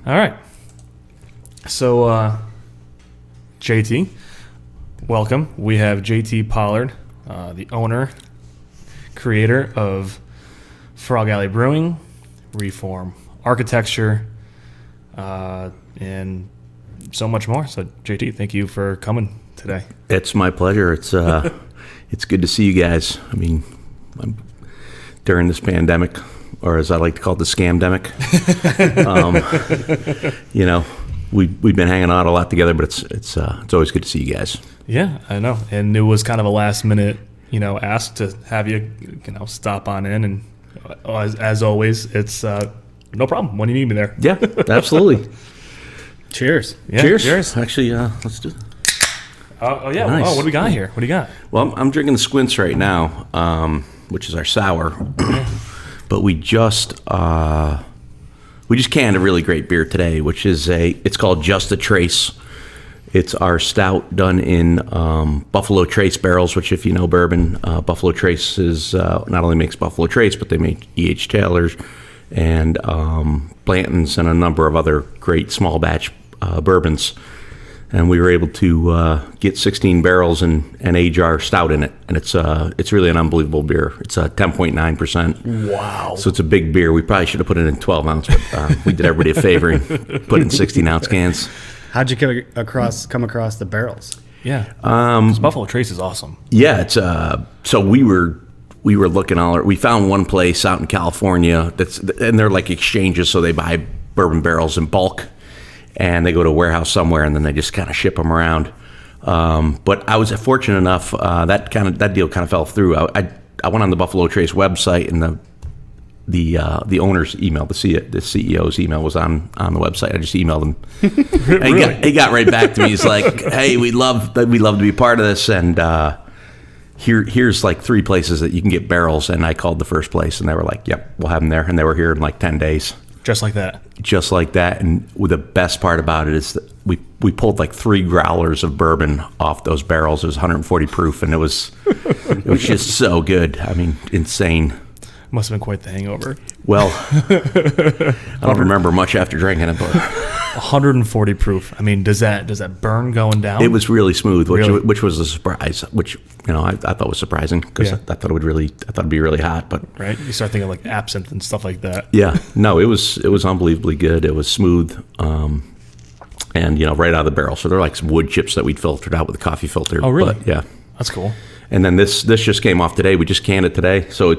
All right. So, JT, welcome. We have Jt Pollard, the owner, creator of Frog Alley Brewing, Reform Architecture, and so much more. So, JT, thank you for coming today. It's my pleasure. It's good to see you guys. I mean, during this pandemic, or as I like to call it, the scamdemic. We've been hanging out a lot together, but it's always good to see you guys. Yeah, I know. And it was kind of a last minute, ask to have you, stop on in. And as always, it's no problem when you need me there. Yeah, absolutely. Cheers. Yeah, Cheers. Actually, let's do it. Oh yeah. Nice. Oh, what do we got here? What do you got? Well, I'm drinking the Squints right now, which is our sour. But we just canned a really great beer today, which is it's called Just a Trace. It's our stout done in Buffalo Trace barrels, which if you know bourbon, Buffalo Trace is not only makes Buffalo Trace, but they make E.H. Taylor's and Blanton's and a number of other great small batch bourbons. And we were able to get 16 barrels and age our stout in it, and it's really an unbelievable beer. It's 10.9%. Wow! So it's a big beer. We probably should have put it in 12 ounce, but we did everybody a favor and put it in 16 ounce cans. How'd you come across the barrels? Yeah, 'cause Buffalo Trace is awesome. Yeah, it's so we were looking all. We found one place out in California and they're like exchanges, so they buy bourbon barrels in bulk. And they go to a warehouse somewhere, and then they just kind of ship them around. But I was fortunate enough that deal kind of fell through. I went on the Buffalo Trace website, and the owner's email, the CEO's email was on the website. I just emailed him. Really? He got right back to me. He's like, "Hey, we'd love to be part of this, and here's like 3 places that you can get barrels." And I called the first place, and they were like, "Yep, we'll have them there." And they were here in like 10 days. Just like that. Just like that. And the best part about it is that we pulled like 3 growlers of bourbon off those barrels. It was 140 proof, and it was just so good. I mean, insane. Must have been quite the hangover. Well, I don't remember much after drinking it, but 140 proof. I mean, does that burn going down? it was really smooth, Really? which was a surprise. Which I thought was surprising because Yeah. I thought it'd be really hot, but. Right? You start thinking like absinthe and stuff like that. Yeah, no, it was unbelievably good. It was smooth, and right out of the barrel. So they're like some wood chips that we'd filtered out with a coffee filter. Oh, really? But, yeah, That's cool. and then this just came off today. We just canned it today. So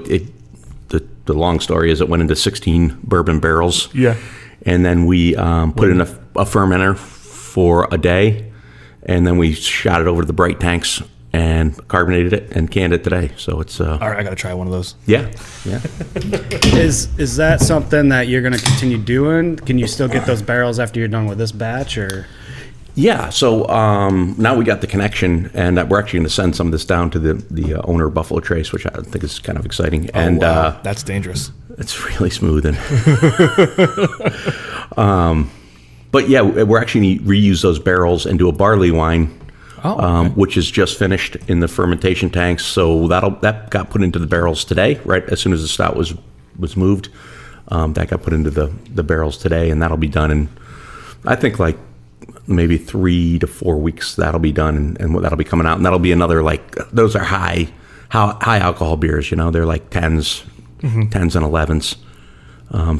the long story is it went into 16 bourbon barrels. Yeah. And then we put in a fermenter for a day, and then we shot it over to the bright tanks and carbonated it and canned it today. So it's All right, I got to try one of those. yeah. Is that something that you're going to continue doing? Can you still get those barrels after you're done with this batch, or? Yeah, so now we got the connection, and we're actually going to send some of this down to the owner of Buffalo Trace, which I think is kind of exciting. Oh, And wow. That's dangerous. it's really smooth. And but yeah, we're actually going to reuse those barrels and do a barley wine, Okay. which is just finished in the fermentation tanks. So that got put into the barrels today, right as soon as the stout was moved. That got put into the barrels today, and that'll be done in, I think, like maybe 3 to 4 weeks. That'll be done, and that'll be coming out, and that'll be another, like, those are high alcohol beers. They're like 10s, 10s and 11s.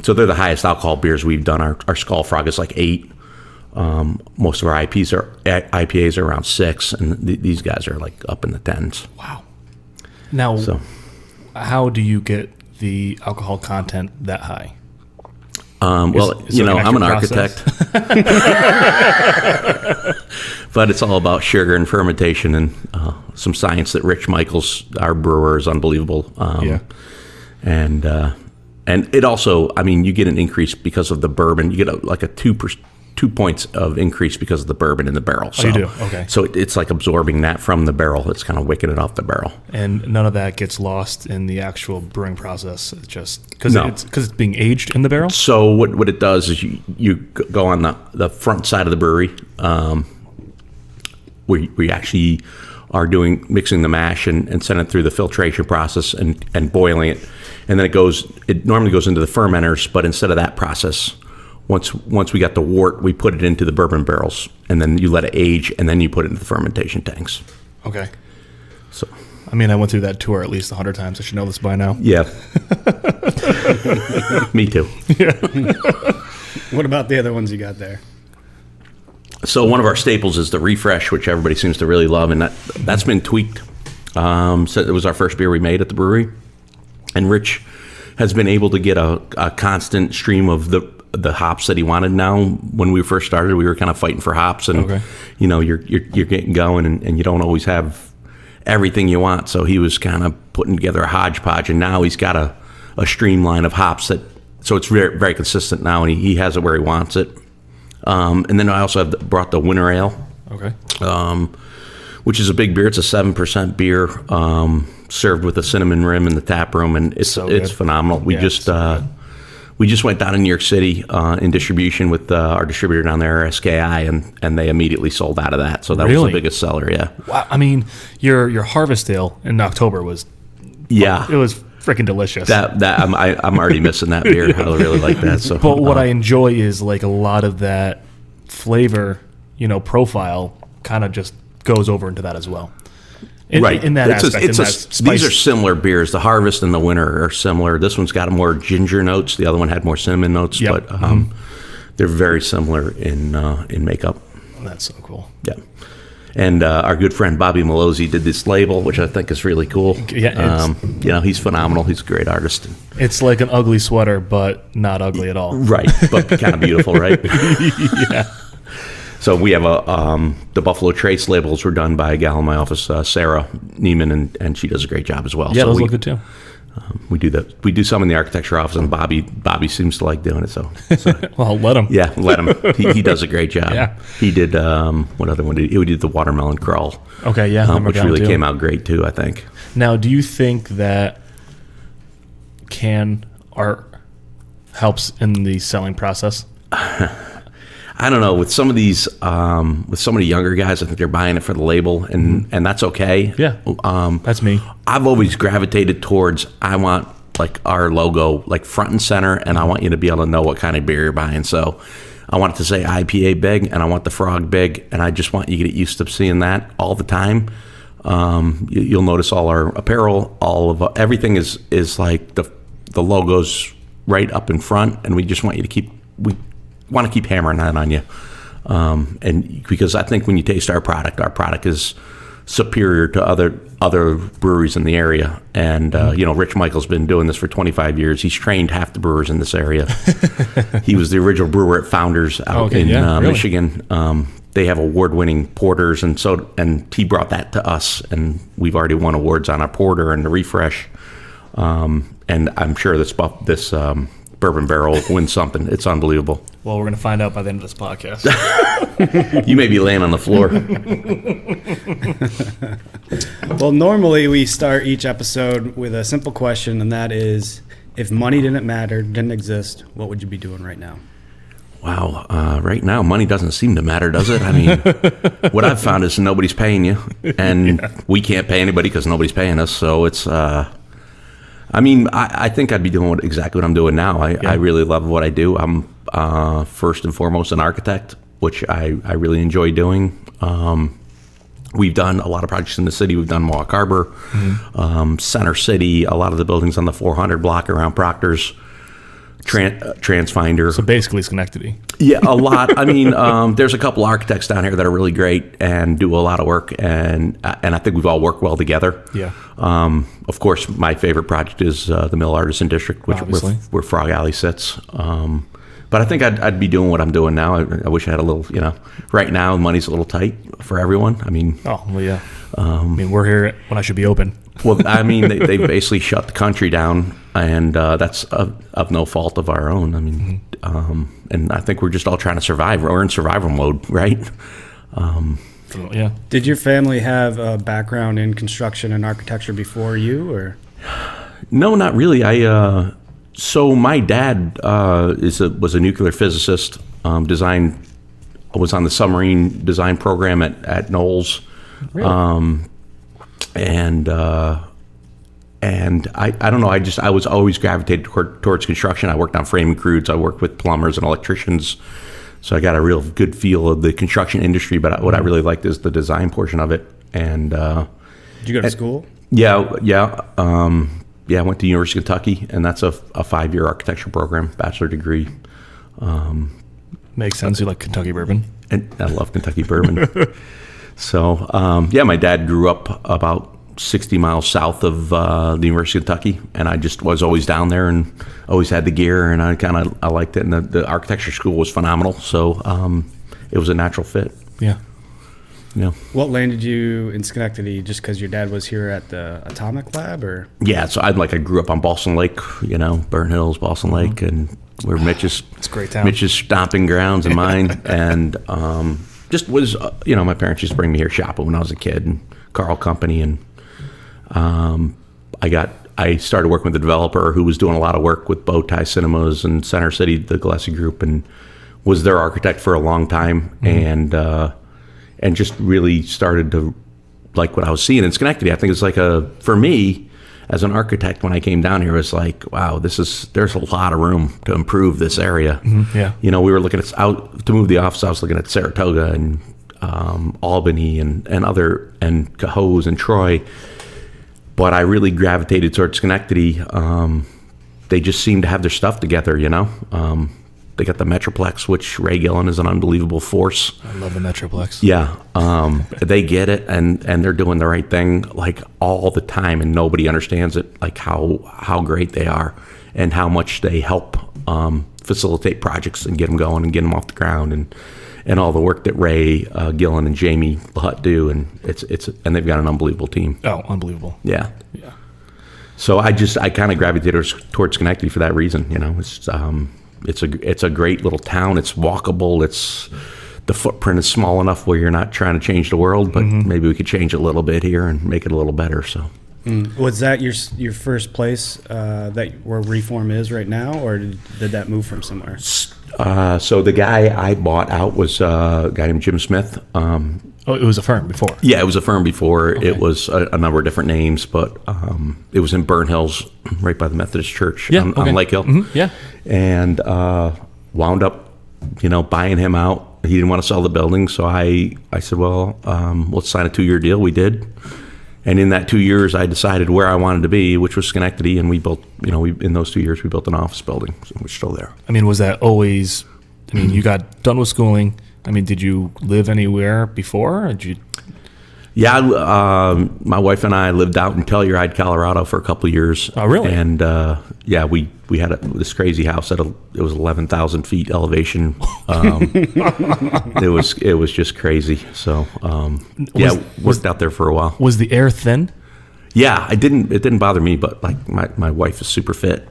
So they're the highest alcohol beers we've done. Our Skull Frog is like 8. Most of our IPAs are around 6, and these guys are like up in the 10s. Wow. Now, how do you get the alcohol content that high? Well, is it like I'm an an architect, but it's all about sugar and fermentation and some science that Rich Michaels, our brewer, is unbelievable. Yeah. And it also, I mean, you get an increase because of the bourbon. You get like a 2 points of increase because of the bourbon in the barrel. So, you do? Okay. So it's like absorbing that from the barrel. It's kind of wicking it off the barrel. And none of that gets lost in the actual brewing process. It's just because No. it's being aged in the barrel. So what it does is you go on the front side of the brewery, where we actually are mixing the mash and send it through the filtration process and boiling it, and then it normally goes into the fermenters, but instead of that process, once we got the wort, we put it into the bourbon barrels, and then you let it age, and then you put it into the fermentation tanks. Okay. So, I mean, I went through that tour at least 100 times. I should know this by now. yeah. Me too. What about the other ones you got there? So one of our staples is the Refresh, which everybody seems to really love, and that's been tweaked. So it was our first beer we made at the brewery, and Rich has been able to get a constant stream of the hops that he wanted. Now, when we first started, we were kind of fighting for hops, and you're getting going, and you don't always have everything you want. So he was kind of putting together a hodgepodge, and now he's got a streamline of hops so it's very, very consistent now, and he has it where he wants it. And then I also brought the Winter Ale, which is a big beer. It's a 7% beer, served with a cinnamon rim in the tap room, and it's phenomenal. We just went down in New York City in distribution with our distributor down there, SKI, and they immediately sold out of that. So that was the biggest seller. Yeah. Wow. I mean, your Harvest Ale in October was it was freaking delicious. That I'm already missing that beer. I really like that. So, but what I enjoy is like a lot of that flavor, profile kind of just goes over into that as well. In that aspect, these are similar beers. The Harvest and the Winter are similar. This one's got more ginger notes. The other one had more cinnamon notes. Yep. But they're very similar in makeup. That's so cool. Yeah. And our good friend Bobby Malozzi did this label, which I think is really cool. Yeah, he's phenomenal. He's a great artist. It's like an ugly sweater, but not ugly at all. Right, but kind of beautiful, right? Yeah. So we have the Buffalo Trace labels were done by a gal in my office, Sarah Neiman, and she does a great job as well. Yeah, those look good too. We do some in the architecture office, and Bobby seems to like doing it. So well, let him. Yeah, let him. He does a great job. Yeah. He did what other one did he did? The watermelon crawl. Okay, yeah, which really came out great too, I think. Now, do you think that can art helps in the selling process? I don't know. With some of these, with some of the younger guys, I think they're buying it for the label, and that's okay. Yeah, that's me. I've always gravitated towards, I want like our logo like front and center, and I want you to be able to know what kind of beer you're buying. So I want it to say IPA big, and I want the frog big, and I just want you to get used to seeing that all the time. You'll notice all our apparel, everything is like the logo's right up in front, and we just want you to want to keep hammering that on you, and because I think when you taste our product is superior to other breweries in the area. And Rich Michael's been doing this for 25 years. He's trained half the brewers in this area. He was the original brewer at Founders out in Michigan. They have award-winning porters, and he brought that to us, and we've already won awards on our porter and the Refresh. And I'm sure this bourbon barrel will win something. It's unbelievable. Well, we're going to find out by the end of this podcast. You may be laying on the floor. Well, normally we start each episode with a simple question, and that is, if money didn't exist, what would you be doing right now? Wow. Right now, money doesn't seem to matter, does it? I mean, what I've found is nobody's paying you, and we can't pay anybody because nobody's paying us. So it's, I think I'd be doing exactly what I'm doing now. I really love what I do. I'm first and foremost an architect, which I really enjoy doing. We've done a lot of projects in the city. We've done Mohawk Harbor, Center City, a lot of the buildings on the 400 block around Proctor's, Transfinder. So basically Schenectady. Yeah, a lot. I mean, there's a couple architects down here that are really great and do a lot of work, and I think we've all worked well together. Yeah. Of course, my favorite project is the Mill Artisan District, where Frog Alley sits. But I think I'd be doing what I'm doing now. I wish I had a little, right now money's a little tight for everyone. I mean, yeah. We're here when I should be open. Well, I mean, they basically shut the country down, and that's of no fault of our own. I mean, and I think we're just all trying to survive. We're in survival mode, right? Yeah. Did your family have a background in construction and architecture before you, or? No, not really. So my dad was a nuclear physicist. Was on the submarine design program at Knowles. Really? and I don't know. I was always gravitated towards construction. I worked on framing crews. I worked with plumbers and electricians, so I got a real good feel of the construction industry. But what I really liked is the design portion of it. And Did you go to school? Yeah. I went to University of Kentucky, and that's a 5-year architecture program, bachelor degree. Makes sense. You like Kentucky bourbon. And I love Kentucky bourbon. So, my dad grew up about 60 miles south of the University of Kentucky, and I just was always down there and always had the gear, and I liked it. And the architecture school was phenomenal, so it was a natural fit. Yeah. Yeah. What landed you in Schenectady? Just because your dad was here at the Atomic Lab, or? Yeah, so I grew up on Boston Lake, Burnt Hills, Boston Lake, and where Mitch's, it's a great town. Mitch's stomping grounds and mine, and just was, my parents used to bring me here shopping when I was a kid, and Carl Company, and I started working with a developer who was doing a lot of work with Bowtie Cinemas and Center City, the Gillespie Group, and was their architect for a long time, and just really started to like what I was seeing in Schenectady. I think it's for me, as an architect, when I came down here, it was like, wow, there's a lot of room to improve this area. Yeah. We were looking at, to move the office, I was looking at Saratoga and Albany and Cohoes and Troy. But I really gravitated towards Schenectady. They just seem to have their stuff together, They got the Metroplex, which Ray Gillen is an unbelievable force. I love the Metroplex. Yeah. They get it, and they're doing the right thing all the time, and nobody understands it, how great they are and how much they help facilitate projects and get them going and get them off the ground, and all the work that Ray Gillen and Jamie LaHutt do, and and they've got an unbelievable team. Oh, unbelievable. Yeah. Yeah. So I kind of gravitated towards Schenectady for that reason. It's a great little town. It's walkable. The footprint is small enough where you're not trying to change the world, but maybe we could change it a little bit here and make it a little better. So, was that your first place where Reform is right now, or did that move from somewhere? So the guy I bought out was a guy named Jim Smith. It was a firm before. Yeah, it was a firm before. Okay. It was a number of different names, but it was in Burnt Hills, right by the Methodist Church on Lake Hill. Yeah. And wound up, buying him out. He didn't want to sell the building, so I said, well, let's sign a 2-year deal. We did. And in that 2 years, I decided where I wanted to be, which was Schenectady, and we built, in those 2 years, we built an office building, so we're still there. Was that always, you got done with schooling. Did you live anywhere before? Or did you? Yeah, my wife and I lived out in Telluride, Colorado for a couple of years. Oh, really? And we had this crazy house it was 11,000 feet elevation. It was just crazy. So worked out there for a while. Was the air thin? Yeah, it didn't bother me, but my wife is super fit,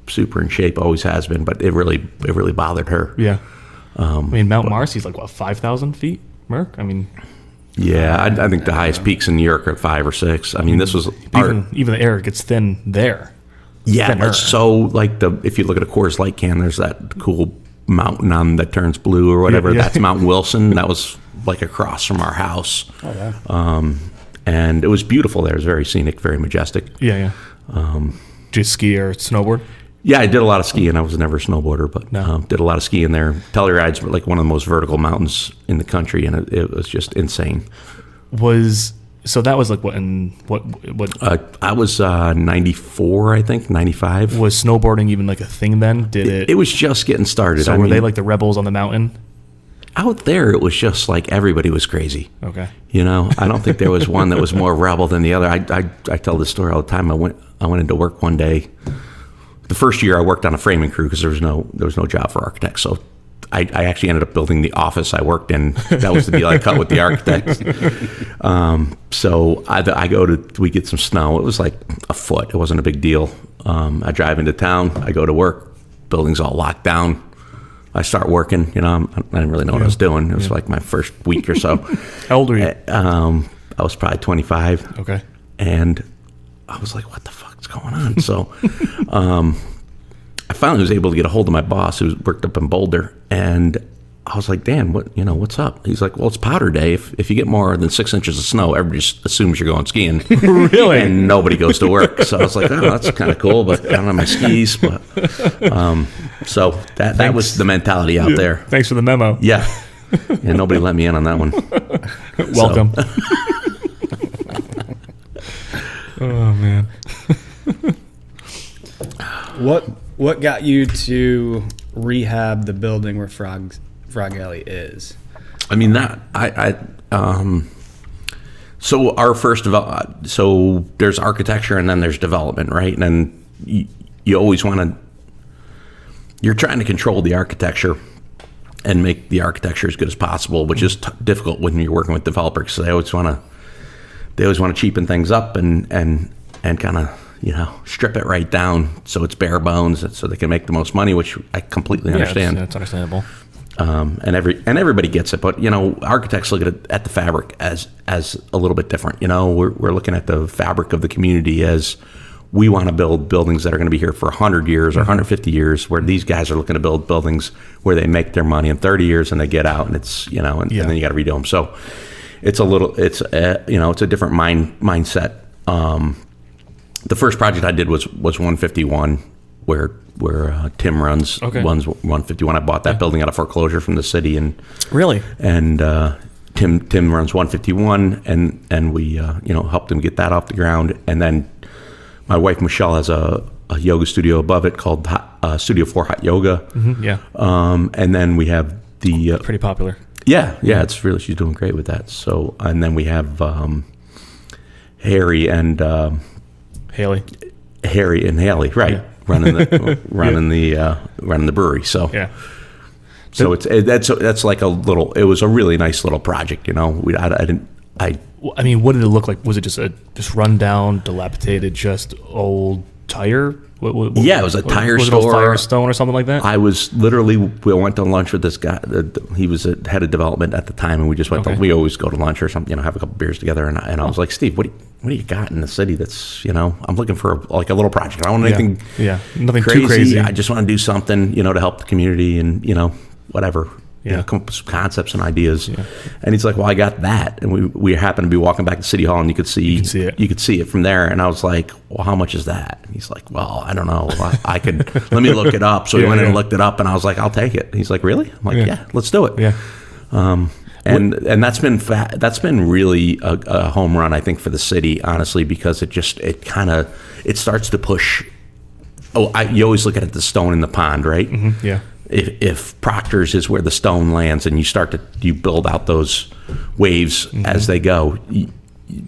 super in shape, always has been, but it really bothered her. Yeah. Mount Marcy's 5,000 feet, Merck? Yeah, I think the highest peaks in New York are 5 or 6. This was even the air gets thin there. Yeah, Thinner. it's so if you look at a Coors Light can, there's that cool mountain that turns blue or whatever. Yeah. That's Mount Wilson. That was across from our house. Oh, wow. And it was beautiful there. It was very scenic, very majestic. Yeah. Did you ski or snowboard? Yeah, I did a lot of skiing. I was never a snowboarder, but No. did a lot of skiing there. Telluride's one of the most vertical mountains in the country, and it was just insane. So that was what I was 94, I think, 95. was snowboarding even a thing then? It was just getting started. So were they the rebels on the mountain? Out there, it was just everybody was crazy. Okay. I don't think there was one that was more rebel than the other. I tell this story all the time. I went into work one day. The first year I worked on a framing crew because there was no job for architects. So I actually ended up building the office I worked in. That was the deal I cut with the architects. So we get some snow. It was a foot. It wasn't a big deal. I drive into town. I go to work. Building's all locked down. I start working. I didn't really know what I was doing. It was my first week or so. How old were you? I was probably 25. Okay. And I was like, what the fuck's going on? So I finally was able to get a hold of my boss who worked up in Boulder. And I was like, Dan, what's up? He's like, well, it's powder day. If you get more than 6 inches of snow, everybody just assumes you're going skiing. Really? And nobody goes to work. So I was like, oh, that's kind of cool, but I don't have my skis. But so that was the mentality out there. Thanks for the memo. Yeah. And nobody let me in on that one. Welcome. Oh, man. What got you to rehab the building where Frog Alley is? I mean, so our first so there's architecture and then there's development, right? And then you always you're trying to control the architecture and make the architecture as good as possible, which is difficult when you're working with developers, because they always want to cheapen things up and kind of, strip it right down so it's bare bones, so they can make the most money, which I completely understand. That's understandable. And everybody gets it, but architects look at the fabric as a little bit different. We're looking at the fabric of the community as we want to build buildings that are going to be here for 100 years or 150 years, where these guys are looking to build buildings where they make their money in 30 years and they get out, and it's and then you got to redo them. So it's a different mindset. The first project I did was 151, where Tim runs 151. I bought that building out of foreclosure from the city, and really, and Tim runs 151, and we helped him get that off the ground. And then my wife Michelle has a yoga studio above it called Studio 4 Hot Yoga. Mm-hmm, yeah. And then we have the pretty popular. Yeah, it's really, she's doing great with that. So, and then we have Harry and Haley, right? Yeah. running the brewery. So yeah. So that's like a little. It was a really nice little project. I mean, what did it look like? Was it just run down, dilapidated, just old tire? Yeah, it was a tire store. Was it Firestone or something like that? I was we went to lunch with this guy. He was head of development at the time, and we just went. We always go to lunch or something, have a couple beers together. And I was like, Steve, what do you got in the city that's, I'm looking for a little project. I don't want anything nothing crazy. Too crazy. I just want to do something, to help the community and, whatever. Come up with some concepts and ideas. Yeah. And he's like, well, I got that. And we happened to be walking back to City Hall, and you could see it from there. And I was like, well, how much is that? And he's like, well, I don't know. I could, let me look it up. So we went in and looked it up, and I was like, I'll take it. And he's like, really? I'm like, yeah, let's do it. Yeah. And that's been really a home run, I think, for the city, honestly, because it starts to push. You always look at the stone in the pond, right? Mm-hmm. Yeah. If Proctor's is where the stone lands, and you build out those waves as they go,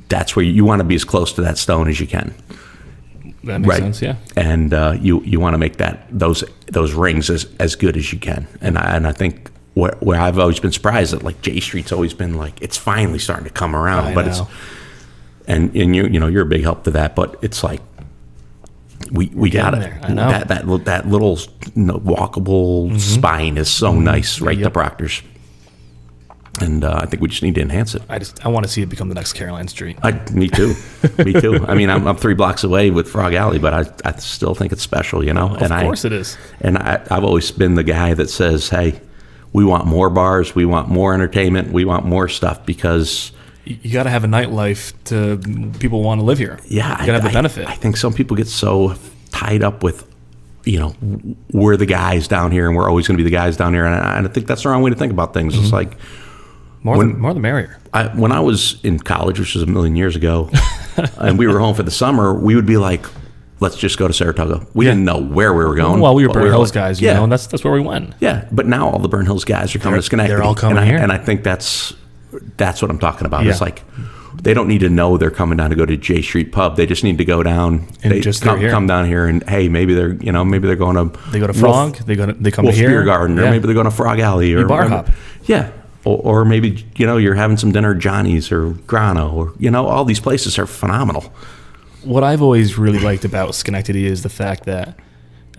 that's where you want to be as close to that stone as you can. That makes sense, yeah. And you want to make those rings as good as you can. And I think where I've always been surprised that like J Street's always been like, it's finally starting to come around, you're a big help to that, but it's like we got it. I know. That little walkable spine is so nice, right? The Proctor's. And I think we just need to enhance it. I want to see it become the next Caroline Street. Me too. I mean, I'm 3 blocks away with Frog Alley, but I still think it's special, Of course it is. And I've always been the guy that says, hey, we want more bars, we want more entertainment, we want more stuff, because you got to have a nightlife to people want to live here. Yeah, you got to have the benefit. I think some people get so tied up with, we're the guys down here and we're always going to be the guys down here, and I think that's the wrong way to think about things. It's like more the merrier. When I was in college, which was a million years ago, and we were home for the summer, we would be like, let's just go to Saratoga. We didn't know where we were going. Well, we were Burn Hills guys, you know, and that's where we went. Yeah, but now all the Burn Hills guys are coming to Schenectady. They're all coming here. And I think that's what I'm talking about. Yeah. It's like they don't need to know they're coming down to go to J Street Pub. They just need to go down. And come down here, and hey, maybe they're going to. They go to Frog. They come to here. Beer Garden, or maybe they're going to Frog Alley, or bar hop. Yeah. Or maybe, you're having some dinner at Johnny's or Grano, or, all these places are phenomenal. What I've always really liked about Schenectady is the fact that,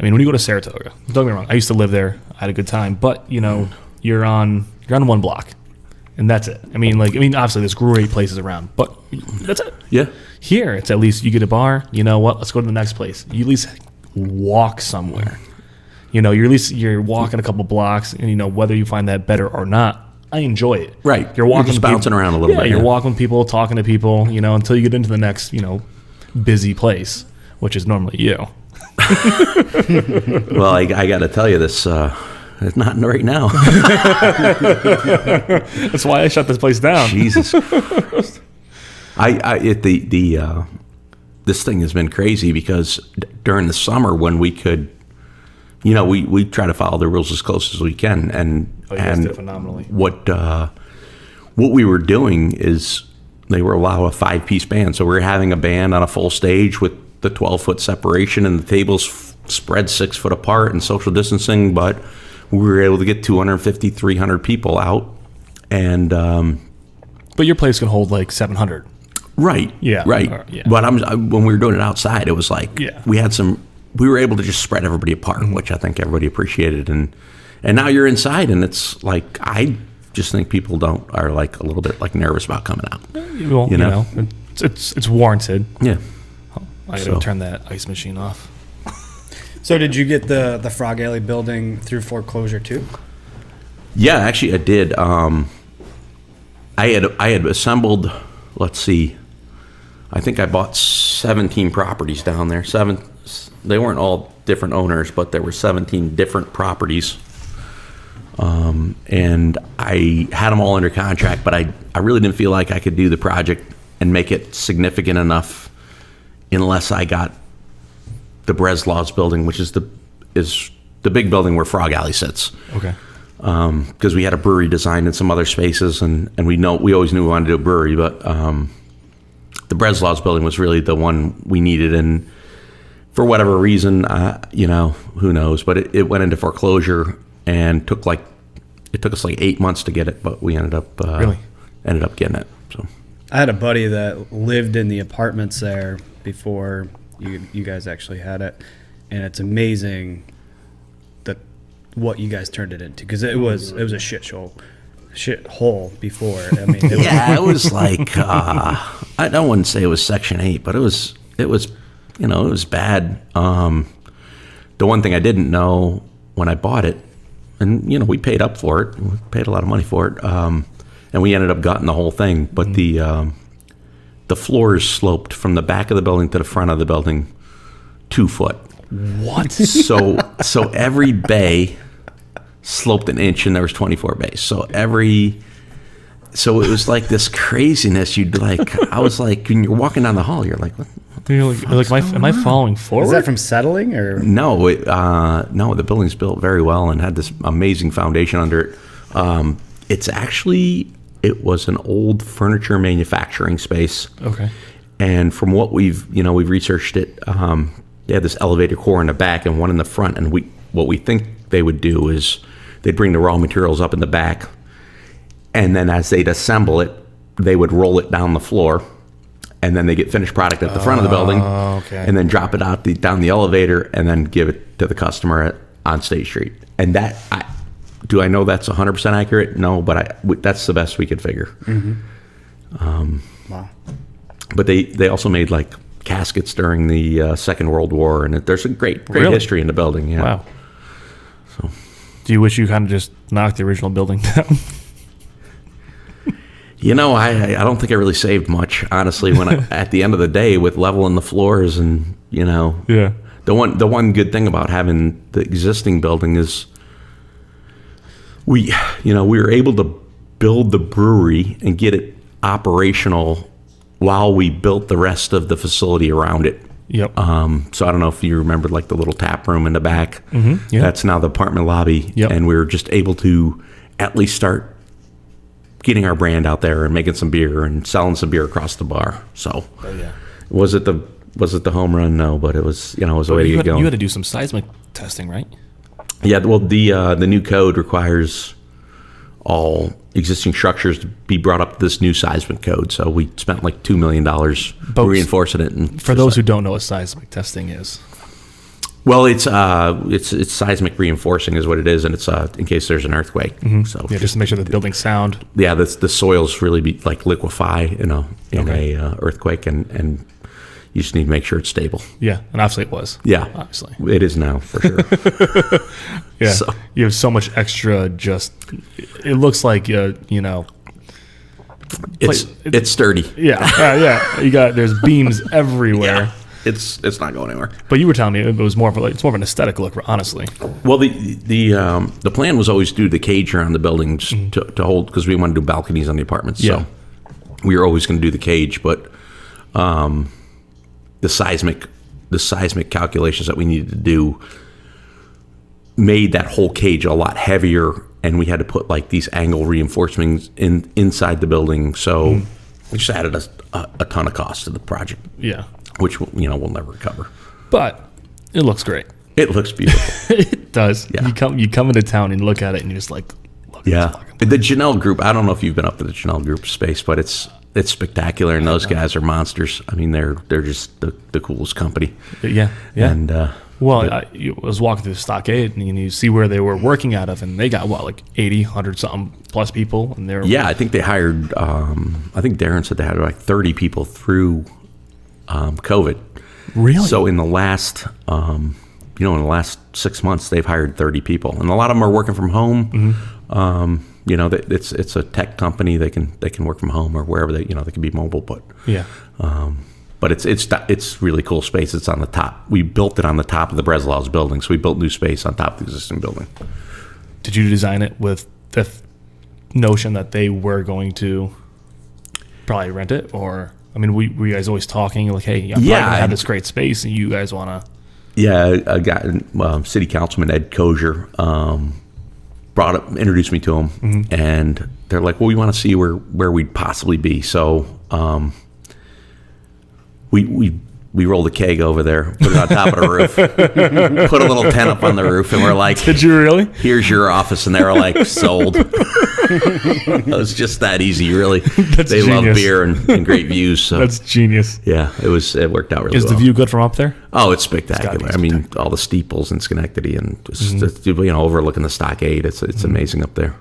when you go to Saratoga, don't get me wrong, I used to live there, I had a good time, but, you're on one block, and that's it. Obviously there's great places around, but that's it. Yeah. Here, it's at least you get a bar, let's go to the next place. You at least walk somewhere. You know, you're walking a couple blocks, and you know whether you find that better or not. I enjoy it. Right. You're walking, just bouncing around a little bit. You're walking with people, talking to people. You know, until you get into the next, you know, busy place, which is normally you. Well, I got to tell you this. It's not right now. That's why I shut this place down. Jesus Christ. This thing has been crazy because during the summer when we could, you know, we try to follow the rules as close as we can, and You guys did phenomenally. what we were doing is they were allowing a 5-piece band, so we were having a band on a full stage with the 12-foot separation and the tables spread 6 foot apart and social distancing, but we were able to get 250, 300 people out, and But your place can hold like 700. right, Yeah, right. yeah. But when we were doing it outside, it was like Yeah. we were able to just spread everybody apart, which I think everybody appreciated, and now you're inside, and it's like I just think people are like a little bit like nervous about coming out. Well, You know? it's warranted. Yeah. I gotta So- go turn that ice machine off. So did you get the Frog Alley building through foreclosure too? Yeah, actually, I did. I had assembled. Let's see. I think I bought 17 properties down there. They weren't all different owners, but there were 17 different properties. And I had them all under contract, but I really didn't feel like I could do the project and make it significant enough unless I got the Breslau's building, which is the big building where Frog Alley sits. Okay. Because we had a brewery designed in some other spaces, and we always knew we wanted to do a brewery, but the Breslau's building was really the one we needed, and for whatever reason, you know, who knows, but it went into foreclosure and it took us like 8 months to get it, but we ended up getting it. So I had a buddy that lived in the apartments there before you guys actually had it, and it's amazing what you guys turned it into, because it was a shit hole before. I mean, yeah, it was like I don't want to say it was Section 8, but it was you know, it was bad. The one thing I didn't know when I bought it, and you know, we paid up for it, we paid a lot of money for it, and we ended up gutting the whole thing, but the floors sloped from the back of the building to the front of the building 2 foot. What? So every bay sloped an inch, and there was 24 bays. So it was like this craziness. I was like, when you're walking down the hall, you're like, what You're like, am I following forward? is that from settling or? No, no, the building's built very well and had this amazing foundation under it. It was an old furniture manufacturing space. Okay. And from what we've researched it, they had this elevator core in the back and one in the front. And what we think they would do is they'd bring the raw materials up in the back, and then as they'd assemble it, they would roll it down the floor, and then they get finished product at the front of the building, okay. and then drop it out down the elevator, and then give it to the customer on State Street. And do I know that's 100% accurate? No, but that's the best we could figure. Mm-hmm. Wow. But they also made like caskets during the Second World War, and there's a great Really? history in the building. Yeah. Wow. So, Do you wish you kind of just knocked the original building down? you know, I don't think I really saved much, honestly. When at the end of the day, with leveling the floors, and you know, Yeah. the one good thing about having the existing building is we were able to build the brewery and get it operational while we built the rest of the facility around it. Yep. So I don't know if you remember like the little tap room in the back. Mm-hmm. Yeah. That's now the apartment lobby. Yep. And we were just able to at least start getting our brand out there and making some beer and selling some beer across the bar. So yeah. was it the home run? No, but it was, it was a way to get going. You had to do some seismic testing, right? Yeah, well, the new code requires all existing structures to be brought up to this new seismic code. So we spent like $2 million reinforcing it. And For those who don't know what seismic testing is. well, it's seismic reinforcing is what it is, and it's in case there's an earthquake. Mm-hmm. So yeah, just to make sure the building's sound. yeah, the soils really be like liquefy in a earthquake, and You just need to make sure it's stable. Yeah, and obviously it was. Yeah, obviously it is now for sure. Yeah, So- you have so much extra. Just it looks like It's sturdy. yeah. You got there's beams everywhere. Yeah. It's not going anywhere. But you were telling me it was more of it's more of an aesthetic look, honestly. Well, the plan was always to do the cage around the buildings to hold, because we want to do balconies on the apartments. Yeah. So we were always going to do the cage, but the seismic calculations that we needed to do made that whole cage a lot heavier, and we had to put like these angle reinforcements inside the building. So we just added a ton of cost to the project. Yeah, Which we'll never recover. but it looks great. It looks beautiful. It does. Yeah. You come into town and look at it and you're just like, look Yeah, at this fucking the Janelle Group. I don't know if you've been up to the Janelle Group space, but it's spectacular, and those guys are monsters. I mean, they're just the coolest company. Yeah. And Well, I was walking through the stockade, and you see where they were working out of, and they got like 80, 100 something plus people, and they're yeah, I think they hired. I think Darren said they had like 30 people through COVID. really So in the last, in the last 6 months, they've hired 30 people, and a lot of them are working from home. It's a tech company. They can work from home or wherever they can be mobile, but. yeah. But it's really cool space. It's on the top. We built it on the top of the Breslau's building, so we built new space on top of the existing building. Did you design it with the notion that they were going to probably rent it, or I mean, were you guys always talking like, hey, I'm probably gonna have this great space, and you guys want to? Yeah, a guy, City Councilman Ed Kozier, introduced me to him, and they're like, well, we want to see where we'd possibly be. So we rolled a keg over there, put it on top of the roof, put a little tent up on the roof, and we're like, Did you really? here's your office. And they were like, sold. It was just that easy, really. That's they love genius. beer and great views. So That's genius. yeah, it worked out really Is well. the view good from up there? Oh, it's spectacular. be I mean, all the steeples in Schenectady and just, overlooking the stockade. It's amazing up there.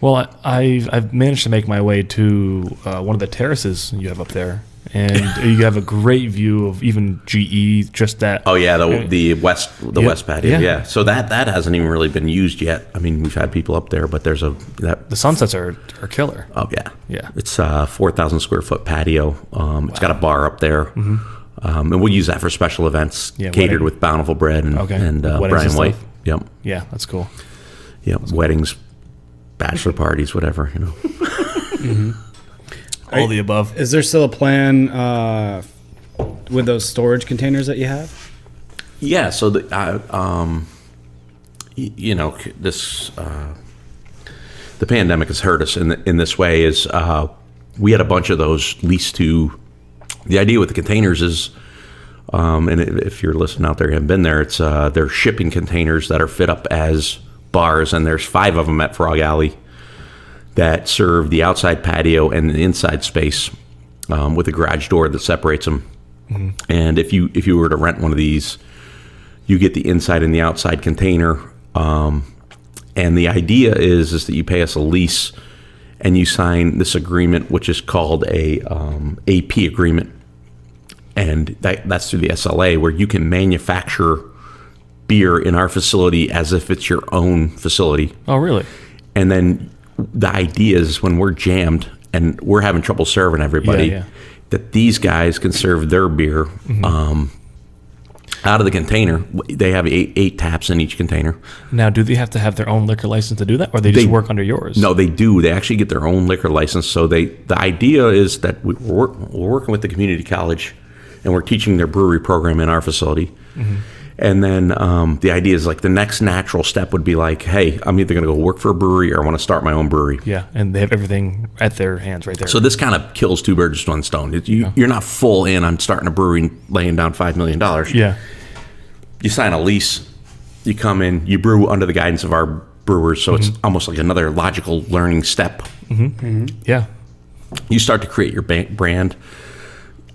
Well, I've managed to make my way to one of the terraces you have up there, and you have a great view of even GE. Just that. Oh yeah, the west patio. Yeah. Yeah. So that hasn't even really been used yet. I mean, we've had people up there, but there's The sunsets are killer. Oh yeah. Yeah. It's a 4,000 square foot patio. It's got a bar up there. And we'll use that for special events, Yeah, catered wedding. with Bountiful Bread and Okay. and Weddings Brian and White. stuff. Yep. Yeah, that's cool. Yep. Weddings, bachelor parties, whatever. All the above. Is there still a plan with those storage containers that you have? Yeah. So this the pandemic has hurt us in this way. Is we had a bunch of those leased to. The idea with the containers is, and if you're listening out there, you haven't been there, it's they're shipping containers that are fit up as bars, and there's 5 of them at Frog Alley that serve the outside patio and the inside space with a garage door that separates them. And if you were to rent one of these, you get the inside and the outside container. And the idea is that you pay us a lease, and you sign this agreement, which is called a AP agreement, and that's through the SLA, where you can manufacture beer in our facility as if it's your own facility. Oh, really? And then the idea is when we're jammed and we're having trouble serving everybody, Yeah. that these guys can serve their beer out of the container. They have eight taps in each container. Now, do they have to have their own liquor license to do that, or they just work under yours? No, they do. They actually get their own liquor license. So the idea is that we're working with the community college, and we're teaching their brewery program in our facility. And then the idea is like the next natural step would be like, hey, I'm either going to go work for a brewery or I want to start my own brewery. Yeah, and they have everything at their hands right there. So this kind of kills 2 birds with 1 stone. You're not full in on starting a brewery and laying down $5 million. yeah, You sign a lease, you come in, you brew under the guidance of our brewers. So it's almost like another logical learning step. yeah. You start to create your brand.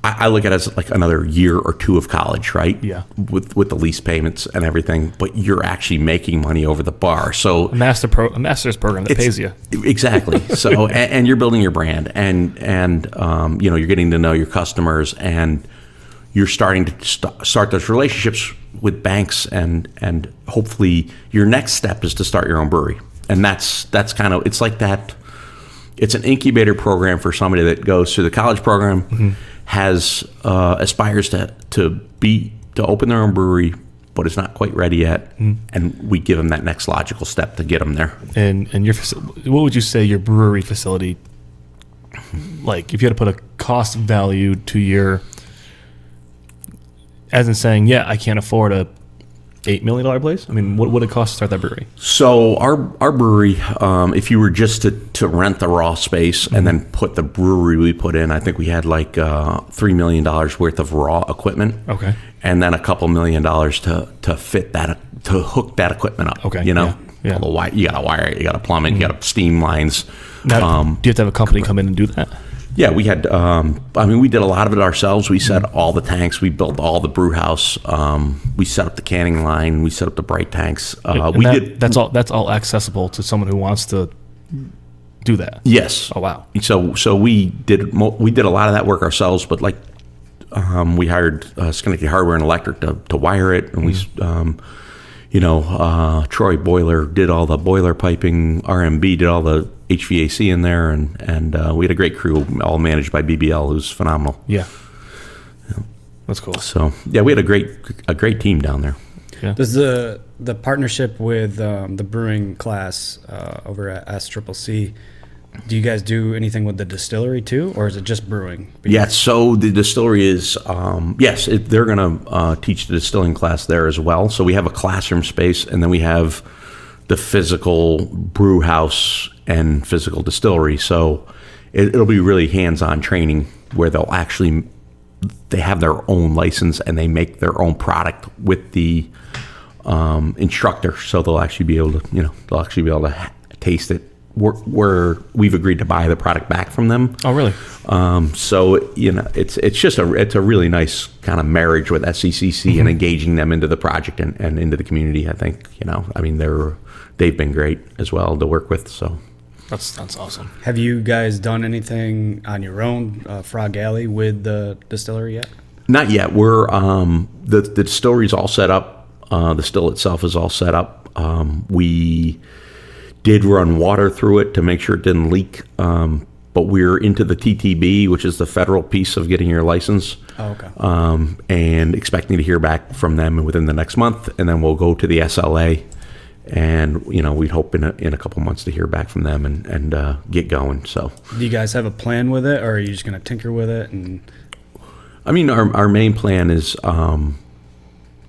I look at it as like another year or 2 of college, right? Yeah. With the lease payments and everything, but you're actually making money over the bar. So A master's program that pays you. Exactly. So and you're building your brand, and you're getting to know your customers, and you're starting to start those relationships with banks, and hopefully your next step is to start your own brewery. And that's kind of, it's like that. It's an incubator program for somebody that goes through the college program, has aspires to open their own brewery, but is not quite ready yet, and we give them that next logical step to get them there. And your what would you say your brewery facility, like if you had to put a cost value to your, as in saying, yeah, I can't afford a $8 million place? I mean, what would it cost to start that brewery? So our brewery, if you were just to rent the raw space and then put the brewery we put in, I think we had like $3 million worth of raw equipment. Okay. And then a couple $1 million to fit that, to hook that equipment up. Okay. You know, yeah. all the wire, you got to wire it, you got to plumb it, you got to steam lines. Now, do you have to have a company come in and do that? Yeah, we had. We did a lot of it ourselves. We set all the tanks. We built all the brew house. We set up the canning line. We set up the bright tanks. That's all accessible to someone who wants to do that. Yes. Oh wow. So we did a lot of that work ourselves, but like we hired Schenectady Hardware and Electric to wire it, and Troy Boiler did all the boiler piping. RMB did all the HVAC in there, and we had a great crew, all managed by BBL, who's phenomenal. Yeah. That's cool. So yeah, we had a great team down there. Yeah. Does the partnership with the brewing class over at SCCC, do you guys do anything with the distillery too, or is it just brewing? Yeah, so the distillery is, they're going to teach the distilling class there as well. So we have a classroom space, and then we have the physical brew house and physical distillery. So it'll be really hands-on training where they have their own license and they make their own product with the instructor. So they'll actually be able to, taste it. Where we've agreed to buy the product back from them. Oh, really? So it's a really nice kind of marriage with SCCC and engaging them into the project and into the community. I think they've been great as well to work with. So that's awesome. Have you guys done anything on your own, Frog Alley, with the distillery yet? Not yet. We're the distillery's all set up. The still itself is all set up. We did run water through it to make sure it didn't leak, but we're into the TTB, which is the federal piece of getting your license. Oh, okay. And expecting to hear back from them within the next month, and then we'll go to the SLA, and we'd hope in a couple months to hear back from them and get going. So, do you guys have a plan with it, or are you just going to tinker with it? And our main plan is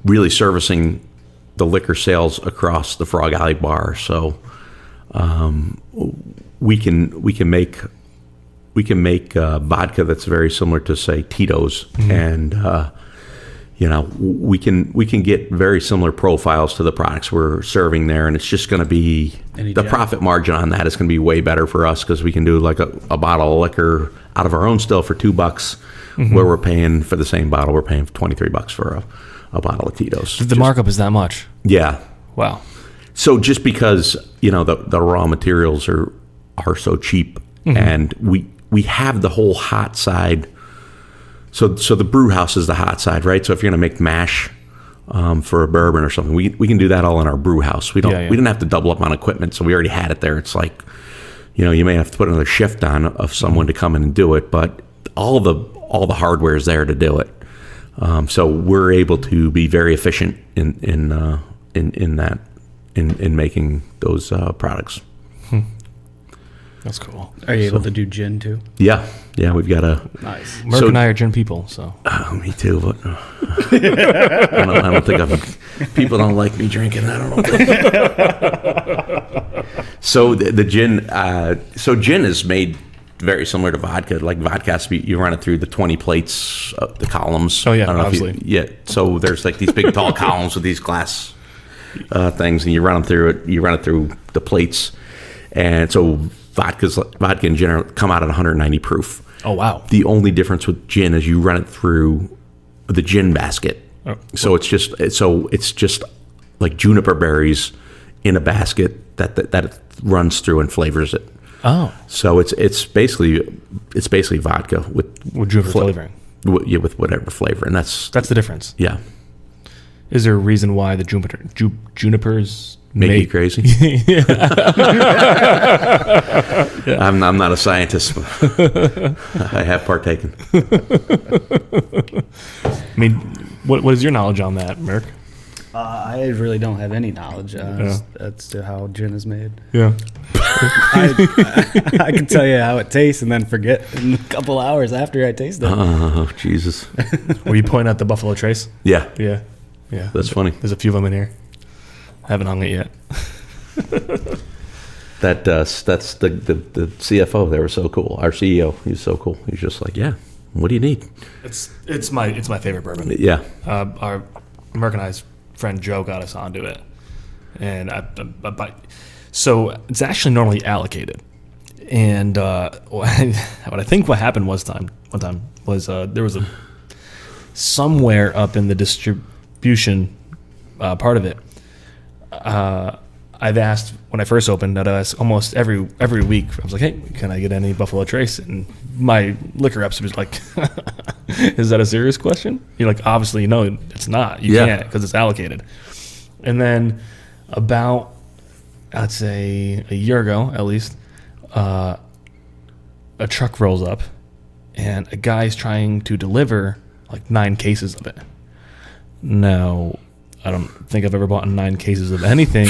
really servicing the liquor sales across the Frog Alley bar. So. We can make vodka that's very similar to, say, Tito's, and we can get very similar profiles to the products we're serving there, and it's just going to be the profit margin on that is going to be way better for us because we can do like a bottle of liquor out of our own still for $2, where we're paying for the same bottle we're paying for $23 for a bottle of Tito's. The markup is that much? Yeah. Wow. So just because the raw materials are so cheap, and we have the whole hot side. So the brew house is the hot side, right? So if you're going to make mash for a bourbon or something, we can do that all in our brew house. We didn't have to double up on equipment, so we already had it there. It's like you may have to put another shift on of someone to come in and do it, but all the hardware is there to do it. So we're able to be very efficient in that. In making those products. That's cool. Are you able to do gin too? Yeah, we've got a nice. Merck and I are gin people, so me too. But I don't think people don't like me drinking. I don't know. So the gin, gin is made very similar to vodka. Like vodka, you run it through the 20 plates, the columns. Oh yeah, I don't know obviously. So there's like these big tall columns with these glass. Things, and you run it through the plates, and so vodka and gin come out at 190 proof. Oh wow! The only difference with gin is you run it through the gin basket. Oh, so it's just like juniper berries in a basket that it runs through and flavors it. Oh, so it's basically vodka with juniper flavoring. with whatever flavor, and that's the difference. yeah. Is there a reason why the junipers Make you crazy? I'm not a scientist, but I have partaken. I mean, what is your knowledge on that, Merrick? I really don't have any knowledge as to how gin is made. Yeah. I can tell you how it tastes and then forget in a couple hours after I taste it. Oh, Jesus. Were you pointing at the Buffalo Trace? Yeah. Yeah. Yeah. That's funny. There's a few of them in here. I haven't hung it yet. That's the CFO. They were so cool. Our CEO, he's so cool. He's just like, yeah, what do you need? It's my favorite bourbon. Yeah. Our Americanized friend Joe got us onto it, and so it's actually normally allocated. And what I think what happened one time was there was somewhere up in the distribution part of it. I've asked when I first opened. I'd ask almost every week. I was like, "Hey, can I get any Buffalo Trace?" And my liquor reps was like, "Is that a serious question?" You're like, "Obviously, no, it's not. You can't because it's allocated." And then about, I'd say a year ago at least, a truck rolls up, and a guy's trying to deliver like 9 cases of it. Now, I don't think I've ever bought 9 cases of anything.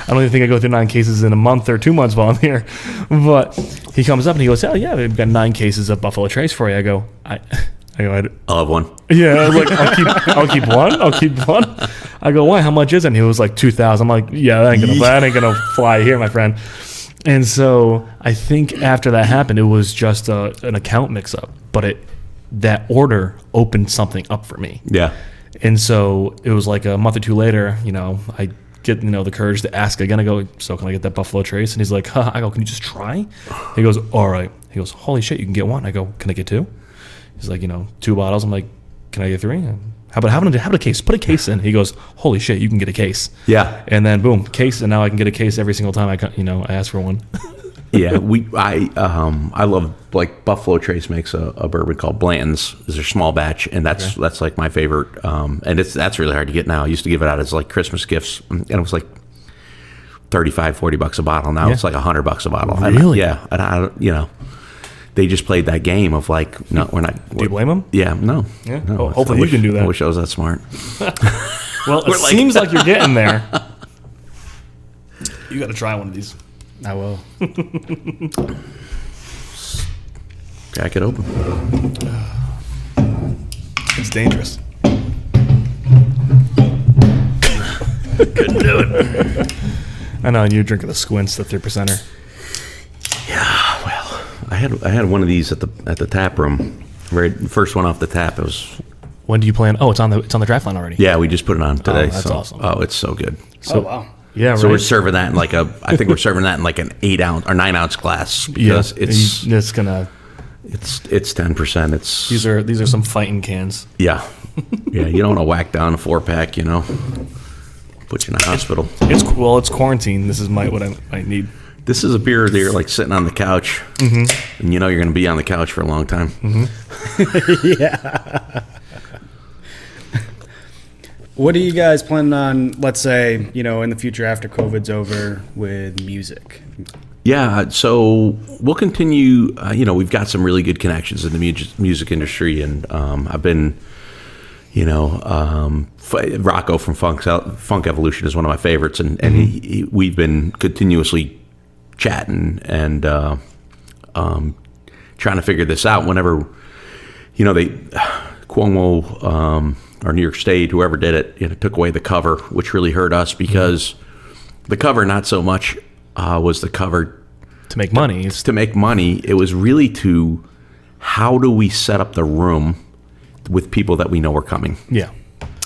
I don't even think I go through 9 cases in a month or 2 months while I'm here. But he comes up and he goes, "Oh yeah, we've got 9 cases of Buffalo Trace for you." I go, I'll have one. Yeah, I was like, I'll keep one. I go, "Why? How much is it?" And he was like, $2,000. I'm like, "Yeah, that ain't gonna fly here, my friend." And so I think after that happened, it was just an account mix-up. But that order opened something up for me. Yeah. And so it was like a month or two later, I get, the courage to ask again. I go, "So can I get that Buffalo Trace?" And he's like, "Huh." I go, "Can you just try?" He goes, "All right." He goes, "Holy shit, you can get one." I go, "Can I get 2?" He's like, 2 bottles. I'm like, "Can I get 3?" How about a case? Put a case in. He goes, "Holy shit, you can get a case." Yeah. And then boom, case, and now I can get a case every single time I ask for one. Yeah, I love, like, Buffalo Trace makes a bourbon called Blanton's. It's their small batch, and that's like my favorite. And that's really hard to get now. I used to give it out as like Christmas gifts, and it was like $35-$40 a bottle. Now it's like $100 a bottle. Really? And I they just played that game of like, no, we're not. Do you blame them? Yeah, no. Yeah. No, Well, hopefully you can do that. I wish I was that smart. Well, it seems like you're getting there. You got to try one of these. I will. Crack it open. It's dangerous. Couldn't do it. I know, and you're drinking the Squints, the 3%er. Yeah, well, I had one of these at the tap room. Very first one off the tap. It was. When do you plan? Oh, it's on the draft line already. Yeah, we just put it on today. That's awesome. Oh, it's so good. So, wow. Yeah, right. So we're serving that in I think we're serving that in like an 8-ounce or 9-ounce glass because it's gonna. It's 10%. It's These are some fighting cans. yeah. You don't want to whack down a 4-pack. Put you in a hospital. It's quarantine. This is what I might need. This is a beer that you're like sitting on the couch, and you're going to be on the couch for a long time. Yeah. What are you guys planning on, let's say, in the future after COVID's over with music? Yeah, so we'll continue. We've got some really good connections in the music industry, and I've been, Rocco from Funk Evolution is one of my favorites, and we've been continuously chatting and trying to figure this out. Whenever, Cuomo or New York State, whoever did it, took away the cover, which really hurt us because the cover, not so much was the cover to make money. To make money. It was really to how do we set up the room with people that we know are coming. Yeah.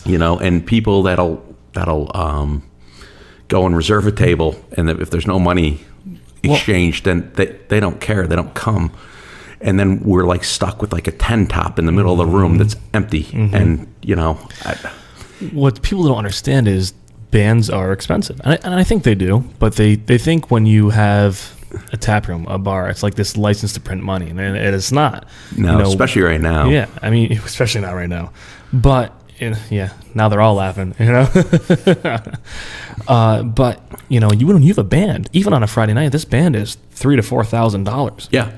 And people that'll go and reserve a table, and if there's no money exchanged, then they don't care. They don't come. And then we're like stuck with like a 10 top in the middle of the room that's empty. And, what people don't understand is bands are expensive. And I think they do, but they think when you have a tap room, a bar. It's like this license to print money, and it's not. No, especially right now. Yeah, I mean, especially not right now. But now they're all laughing, But you have a band, even on a Friday night. This band is $3,000 to $4,000. Yeah.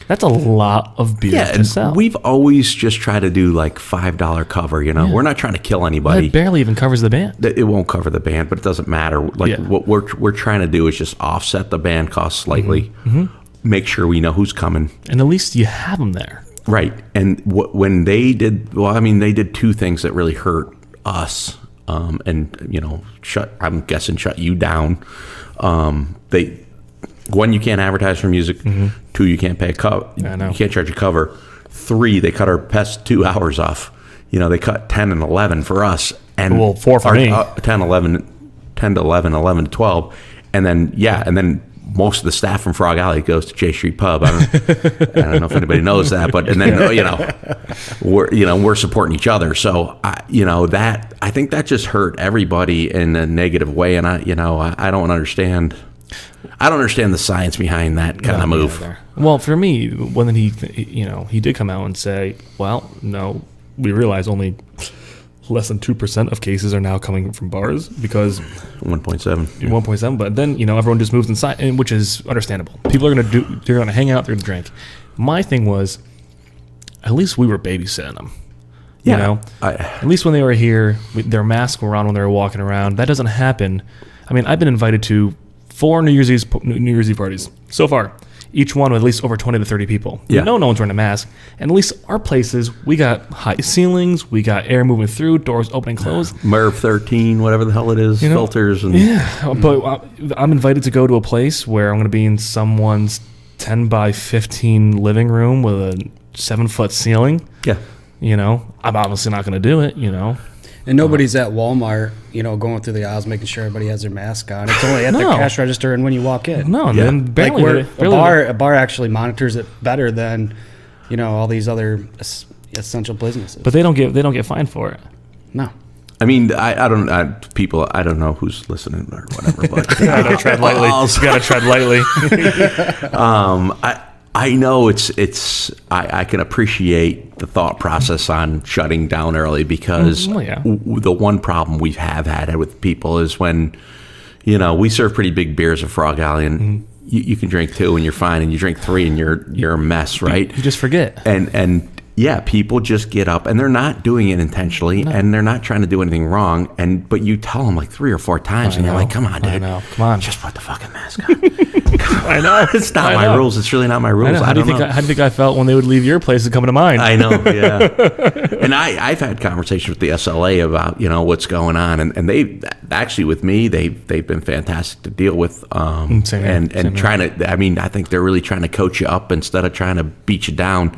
That's a lot of beer to sell. We've always just tried to do like $5 cover. We're not trying to kill anybody. It barely even covers the band. It won't cover the band, but it doesn't matter. Like what we're trying to do is just offset the band costs slightly, make sure we know who's coming, and at least you have them there. Right. And when they did, they did two things that really hurt us, and shut you down. One, you can't advertise for music. Two, you can't pay a cover. You can't charge a cover. 3, they cut our best 2 hours off. They cut 10 and 11 for us, and 4 for me. 10 to 11, 11 to 12, and then most of the staff from Frog Alley goes to J Street Pub. I don't know if anybody knows that, but and then we're supporting each other. So I think that just hurt everybody in a negative way, and I don't understand. I don't understand the science behind that kind of move. Well, for me, when he did come out and say, well, no, we realize only less than 2% of cases are now coming from bars because 1.7, but then everyone just moves inside, and which is understandable. People are they're going to hang out, they're going to drink. My thing was, at least we were babysitting them. At least when they were here, their masks were on when they were walking around. That doesn't happen. I mean, I've been invited to 4 New Year's Eve parties so far. Each one with at least over 20 to 30 people. Yeah. No one's wearing a mask. And at least our places, we got high ceilings, we got air moving through, doors open and closed. MERV 13, whatever the hell it is, filters. But I'm invited to go to a place where I'm going to be in someone's 10 by 15 living room with a 7-foot ceiling. Yeah. I'm obviously not going to do it, And nobody's at Walmart, going through the aisles, making sure everybody has their mask on. It's only at the cash register and when you walk in. No, then barely. A bar actually monitors it better than, all these other essential businesses. But they don't get fined for it. No. I mean, I don't know who's listening or whatever, but you gotta tread lightly. I know I can appreciate the thought process on shutting down early because the one problem we have had with people is when, we serve pretty big beers at Frog Alley, and you can drink 2 and you're fine, and you drink 3 and you're a mess, right? You just forget. And people just get up, and they're not doing it intentionally, and they're not trying to do anything wrong. But you tell them like 3 or 4 times, and you're like, "Come on, dude, come on, just put the fucking mask on." I know it's not my rules. It's really not my rules. How do you think I felt when they would leave your place and come to mine? I know, yeah. And I've had conversations with the SLA about what's going on, and they actually with me they've been fantastic to deal with. Trying to. I mean, I think they're really trying to coach you up instead of trying to beat you down.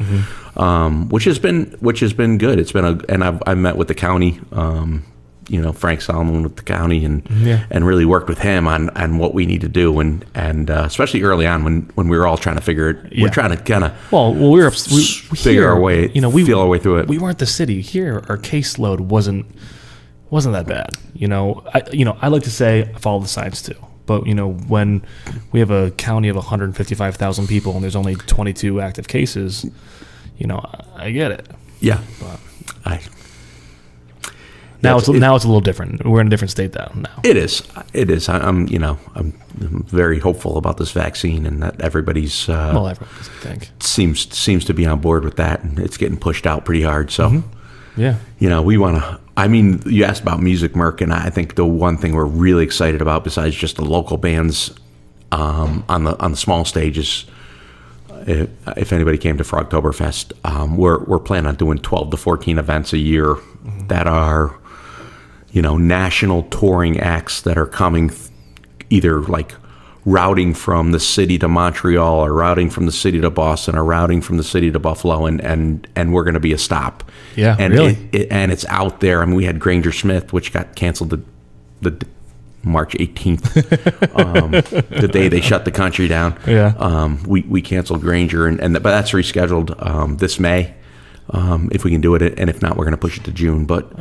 Which has been good. It's been and I've met with the county, Frank Solomon with the county, and really worked with him on what we need to do, and especially early on when we were all trying to figure it. We're trying to kind of figure our way, feel our way through it. We weren't the city here. Our caseload wasn't that bad. I like to say I follow the science too. But, when we have a county of 155,000 people and there's only 22 active cases, I get it. Yeah. But now it's a little different. We're in a different state now. It is. I'm very hopeful about this vaccine, and that everybody's everyone is, I think. seems to be on board with that, and it's getting pushed out pretty hard. So, we want to. I mean, you asked about music, Merc, and I think the one thing we're really excited about, besides just the local bands on the small stages. If anybody came to Frogtoberfest, we're planning on doing 12 to 14 events a year that are, national touring acts that are coming either like routing from the city to Montreal or routing from the city to Boston or routing from the city to Buffalo, and we're going to be a stop. Yeah, and really? And it's out there. I mean, we had Granger Smith, which got canceled the March 18th, the day they shut the country down. Yeah. We canceled Granger, but that's rescheduled this May, if we can do it. And if not, we're going to push it to June. But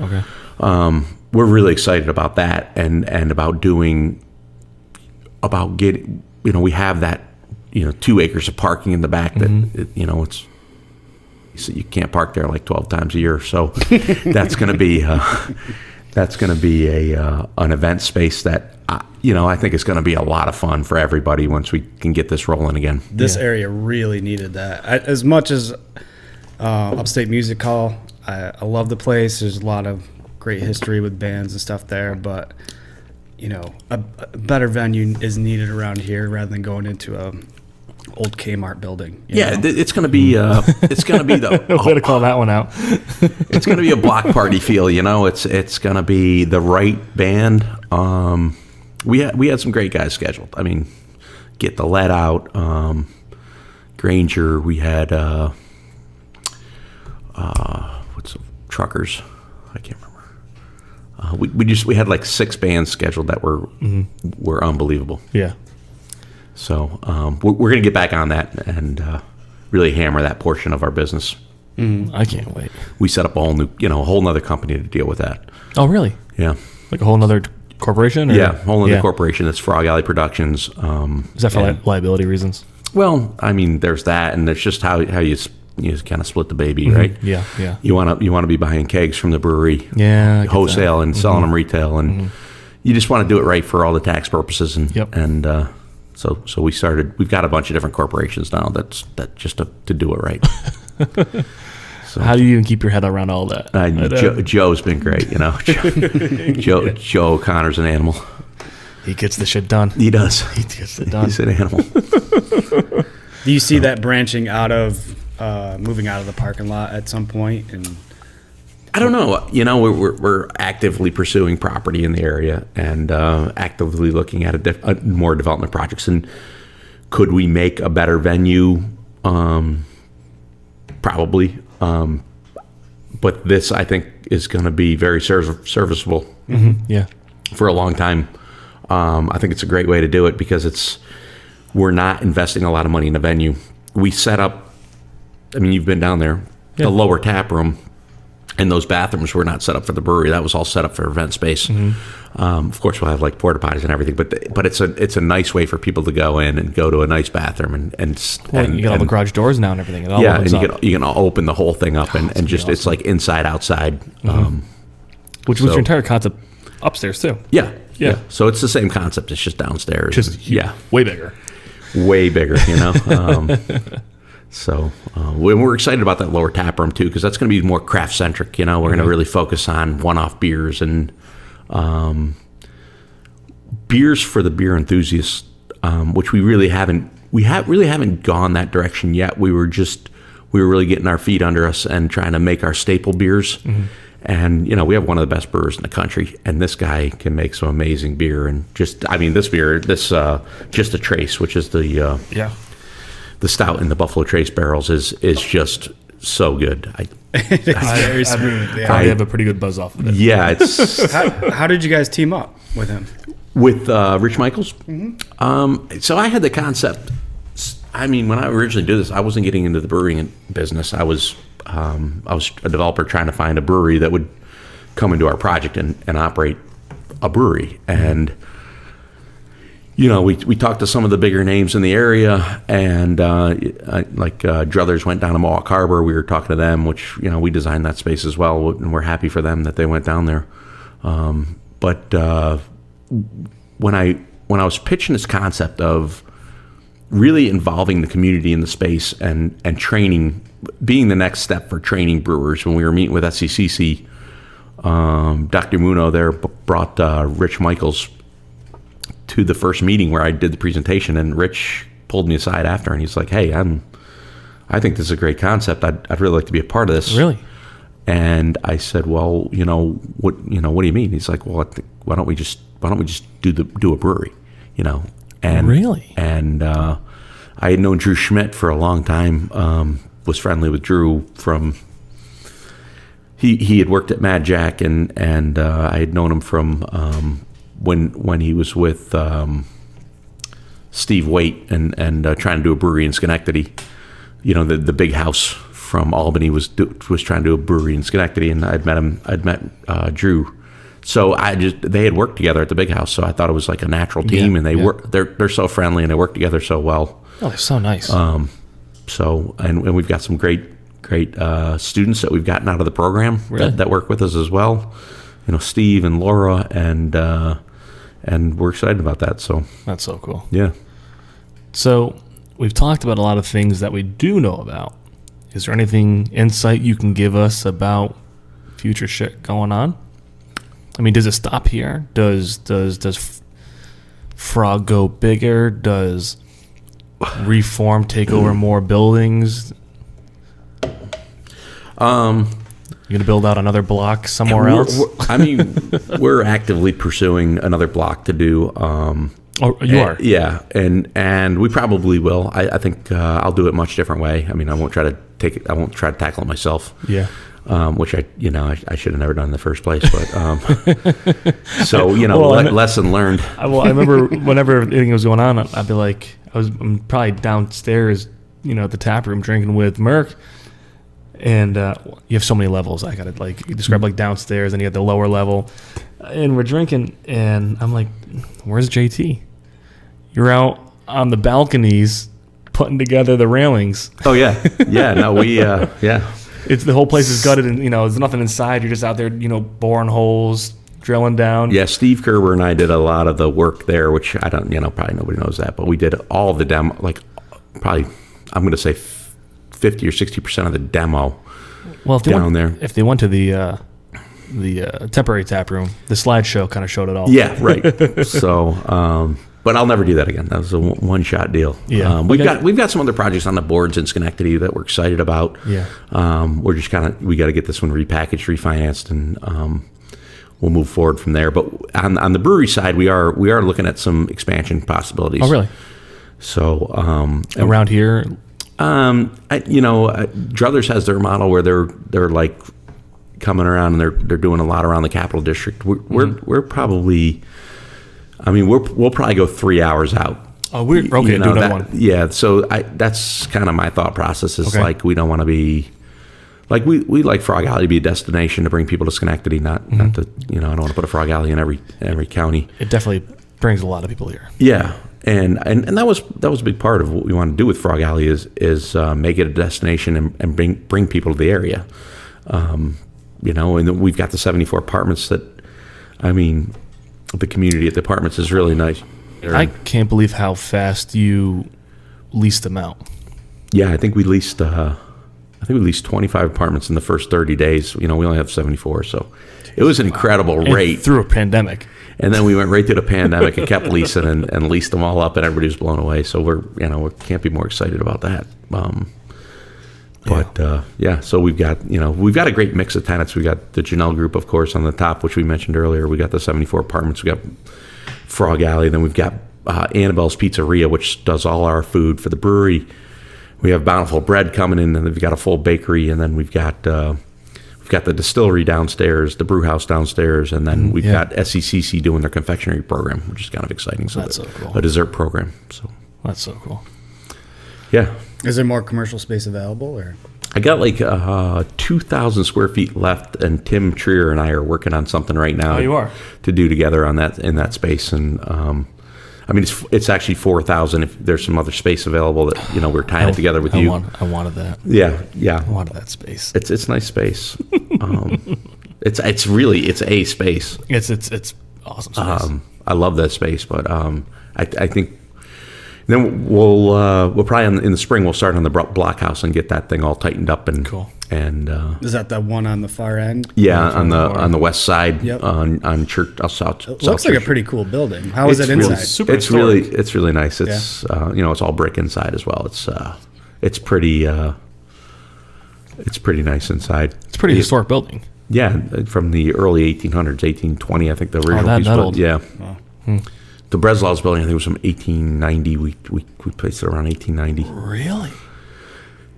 we're really excited about that and about getting, we have that 2 acres of parking in the back that it's. So you can't park there like 12 times a year. So that's going to be an event space that I think is going to be a lot of fun for everybody once we can get this rolling again. This area really needed that. As much as Upstate Music Hall, I love the place. There's a lot of great history with bands and stuff there, but a better venue is needed around here rather than going into a old Kmart building. It's going to be the way to call that one out. It's going to be a block party feel. It's going to be the right band. We had some great guys scheduled. I mean, Get the Lead Out, Granger. We had Truckers. I can't remember. We had like 6 bands scheduled that were unbelievable. Yeah. So we're going to get back on that and really hammer that portion of our business. I can't wait. We set up a whole nother company to deal with that. Oh, really? Yeah. Like a whole nother corporation? Or? Yeah, a whole other corporation. It's Frog Alley Productions. Is that for liability reasons? Well, I mean, there's that, and there's just how you kind of split the baby, right? Yeah. You want to be buying kegs from the brewery, wholesale, and selling them retail, and you just want to do it right for all the tax purposes, and so we've got a bunch of different corporations now that just to do it right. So, how do you even keep your head around all that? Joe's been great, Joe O'Connor's an animal. He gets the shit done. He does. He gets it done. He's an animal. Do you see that branching out of moving out of the parking lot at some point? And I don't know. We're actively pursuing property in the area and actively looking at more development projects. And could we make a better venue? Probably. But this, I think, is going to be very serviceable. Yeah. For a long time. I think it's a great way to do it because we're not investing a lot of money in a venue. We set up, I mean, you've been down there, the lower tap room, and those bathrooms were not set up for the brewery. That was all set up for event space. Of course, we'll have like porta potties and everything, but it's a nice way for people to go in and go to a nice bathroom and you got all the garage doors now and everything. It all and you can open the whole thing up and just awesome. It's like inside outside. Which was your entire concept upstairs too. Yeah. So it's the same concept. It's just downstairs. Just way bigger. Way bigger, So we're excited about that lower tap room too, because that's going to be more craft centric. We're going to really focus on one-off beers and beers for the beer enthusiasts, which we really haven't. We really haven't gone that direction yet. We were really getting our feet under us and trying to make our staple beers. And we have one of the best brewers in the country, and this guy can make some amazing beer. And this beer, Just a Trace, which is the stout in the Buffalo Trace barrels, is just so good. It's very smooth. I have a pretty good buzz off of it. Yeah, it's. How did you guys team up with him? With Rich Michaels. So I had the concept. I mean, when I originally did this, I wasn't getting into the brewing business. I was a developer trying to find a brewery that would come into our project and operate a brewery. And, we talked to some of the bigger names in the area, and Druthers went down to Mohawk Harbor. We were talking to them, which, we designed that space as well, and we're happy for them that they went down there. But when I was pitching this concept of really involving the community in the space and training, being the next step for training brewers, when we were meeting with SCCC, Dr. Muno there brought Rich Michaels to the first meeting where I did the presentation, and Rich pulled me aside after, and he's like, "Hey, I think this is a great concept. I'd really like to be a part of this." Really? And I said, "Well, what do you mean?" He's like, "Well, why don't we just do a brewery, And really? And I had known Drew Schmidt for a long time. Was friendly with Drew from. He had worked at Mad Jack, and I had known him from when he was with Steve Waite and trying to do a brewery in Schenectady. The big house from Albany was trying to do a brewery in Schenectady, and I'd met Drew. So they had worked together at the big house, so I thought it was like a natural team, and they're so friendly and they work together so well. Oh, they're so nice. So, and we've got some great students that we've gotten out of the program Really? that work with us as well. Steve and Laura, and we're excited about that. So That's so cool. yeah. So we've talked about a lot of things that we do know about. Is there anything insight you can give us about future shit going on? I mean, does it stop here? Does Frog go bigger? Does Reform take over more buildings? You gonna build out another block somewhere else? We're actively pursuing another block to do. Oh, you are? Yeah, and we probably will. I think I'll do it much different way. I mean, I won't try to tackle it myself. Yeah. Which I should have never done in the first place. But so Well, lesson learned. I remember whenever anything was going on, I'd be like, I'm probably downstairs, at the tap room drinking with Merck, and you have so many levels. I gotta you describe downstairs, and you got the lower level, and we're drinking, and I'm like, where's JT? You're out on the balconies putting together the railings. Oh yeah, no, we yeah. It's the whole place is gutted, and there's nothing inside. You're just out there, boring holes, drilling down. Yeah, Steve Kerber and I did a lot of the work there, which I don't, probably nobody knows that, but we did all of the demo, probably I'm going to say 50 or 60% of the demo. Well, if they went to the temporary tap room, the slideshow kind of showed it all. Yeah, right. So, but I'll never do that again. That was a one-shot deal. Yeah, we've got some other projects on the boards in Schenectady that we're excited about. Yeah, we're just we got to get this one repackaged, refinanced, and we'll move forward from there. But on the brewery side, we are looking at some expansion possibilities. Oh, really? So around here, Druthers has their model where they're like coming around and they're doing a lot around the Capital District. We're probably. We'll probably go 3 hours out. Oh, we're okay. Do another one. Yeah, so that's kind of my thought process. Is okay. We don't want to be we like Frog Alley to be a destination to bring people to Schenectady, not to I don't want to put a Frog Alley in every county. It definitely brings a lot of people here. Yeah, and that was a big part of what we want to do with Frog Alley is make it a destination and bring people to the area. And then we've got the 74 apartments that, the community at the apartments is really nice. I can't believe how fast you leased them out. Yeah, I think we leased 25 apartments in the first 30 days. We only have 74, so it was an incredible rate. Through a pandemic. And then we went right through the pandemic and kept leasing and leased them all up, and everybody was blown away. So we can't be more excited about that. So we've got a great mix of tenants. We got the Janelle Group, of course, on the top, which we mentioned earlier. We got the 74 apartments. We got Frog Alley. Then we've got Annabelle's Pizzeria, which does all our food for the brewery. We have Bountiful Bread coming in, and we've got a full bakery. And then we've got the distillery downstairs, the brew house downstairs, and then we've got SECC doing their confectionery program, which is kind of exciting. So that's so cool. A dessert program. So that's so cool. Yeah. Is there more commercial space available, or? I got 2,000 square feet left, and Tim Trier and I are working on something right now. Oh, you are? To do together in that space, and it's actually 4,000 if there's some other space available that we're tying it together with you. I wanted that. Yeah. I wanted that space. It's nice space. It's a space. It's awesome space. I love that space, but I think. Then we'll probably in the spring we'll start on the block house and get that thing all tightened up and cool. And is that the one on the far end? Yeah, on the west side. Yep. on Church South. It looks like a pretty cool building. How is it inside? It's really nice. It's it's all brick inside as well. It's pretty nice inside. It's a pretty historic building. Yeah, from the early 1800s, 1820, I think the original piece. That old. Yeah. Wow. The Breslau's building, I think, was from 1890. We placed it around 1890. Really?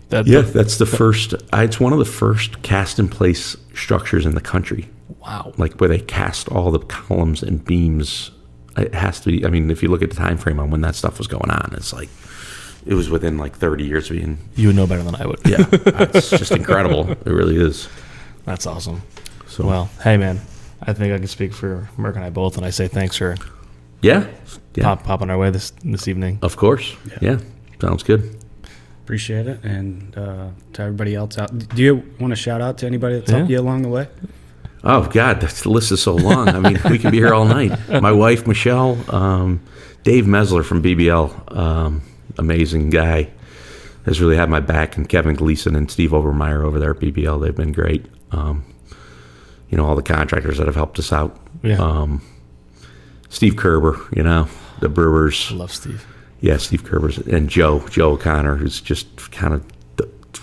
That's the first. It's one of the first cast-in-place structures in the country. Wow. Where they cast all the columns and beams. It has to be. If you look at the time frame on when that stuff was going on, it's it was within 30 years of being. You would know better than I would. Yeah, it's just incredible. It really is. That's awesome. So, well, hey man, I think I can speak for Merck and I both, and I say thanks for. Yeah. Popping our way this evening. Of course. Yeah. Sounds good. Appreciate it. And to everybody else out, do you want to shout out to anybody that's helped you along the way? Oh, God, the list is so long. I mean, we could be here all night. My wife, Michelle, Dave Mesler from BBL, amazing guy, has really had my back, and Kevin Gleason and Steve Obermeyer over there at BBL, they've been great. You know, all the contractors that have helped us out. Yeah. Steve Kerber, you know, the Brewers. I love Steve. Yeah, Steve Kerber's, and Joe O'Connor, who's just kind of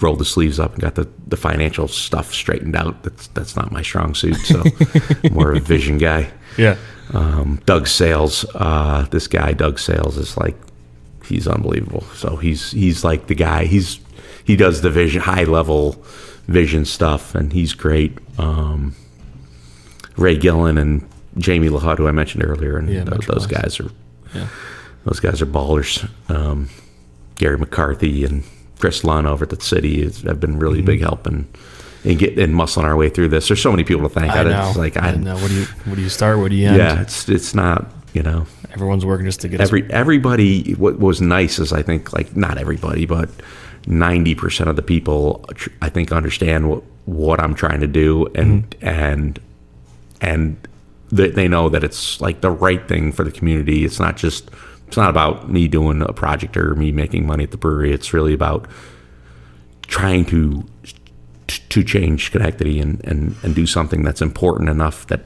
rolled the sleeves up and got the financial stuff straightened out. That's not my strong suit, so more of a vision guy. Yeah. Doug Sales, this guy Doug Sales is like, he's unbelievable. So he's like the guy. He does the vision, high level vision stuff, and he's great. Ray Gillen and Jamie LaHut, who I mentioned earlier, and those guys are ballers. Gary McCarthy and Chris Lunn over at the city have been really big help in muscling our way through this. There's so many people to thank. I know. It's like, I know. Where do you start? Where do you end? Yeah, it's not, you know. Everyone's working just to get everybody. What was nice is, I think, like, not everybody, but 90% of the people, I think, understand what I'm trying to do, and they know that it's like the right thing for the community. It's not about me doing a project or me making money at the brewery. It's really about trying to change Schenectady and do something that's important enough that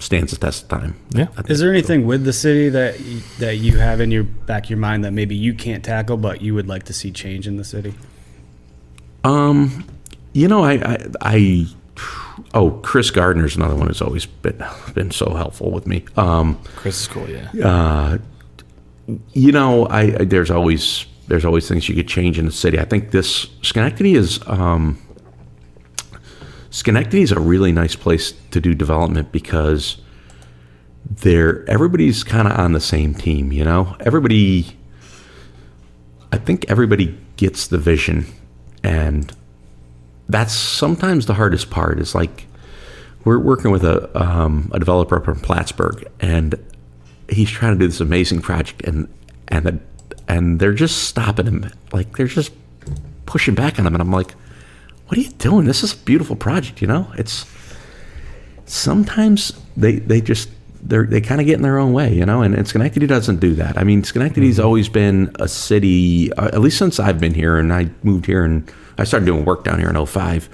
stands the test of time. Yeah. Is there anything with the city that you have in your back of your mind that maybe you can't tackle, but you would like to see change in the city? You know, Chris Gardner's another one who's always been so helpful with me. Chris is cool, yeah. You know, there's always things you could change in the city. I think Schenectady is a really nice place to do development because everybody's kind of on the same team. You know, I think everybody gets the vision, and that's sometimes the hardest part. Is like, we're working with a developer up in Plattsburgh, and he's trying to do this amazing project, and they're just stopping him. Like, they're just pushing back on him, and I'm like, what are you doing? This is a beautiful project, you know? It's sometimes they kind of get in their own way, you know, and Schenectady doesn't do that. I mean, Schenectady's always been a city, at least since I've been here, and I moved here and I started doing work down here in 2005,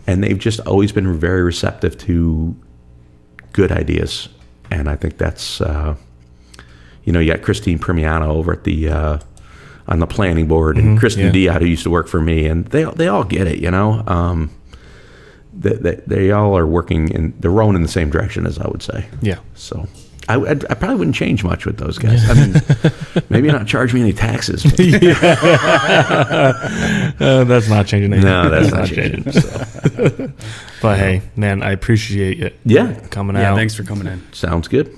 and they've just always been very receptive to good ideas. And I think that's, you know, you got Christine Primiano over at on the planning board, and Kristen Diaz, who used to work for me, and they all get it, you know. They all are they're rowing in the same direction, as I would say. Yeah. So I probably wouldn't change much with those guys. I mean, maybe not charge me any taxes. But that's not changing anything. No, that's not changing. So. But hey, man, I appreciate it. Yeah. Coming out. Yeah, thanks for coming in. Sounds good.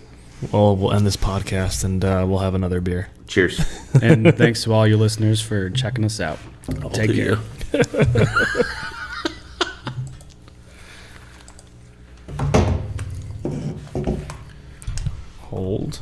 Well, we'll end this podcast, and we'll have another beer. Cheers. And thanks to all your listeners for checking us out. Take care. Hold.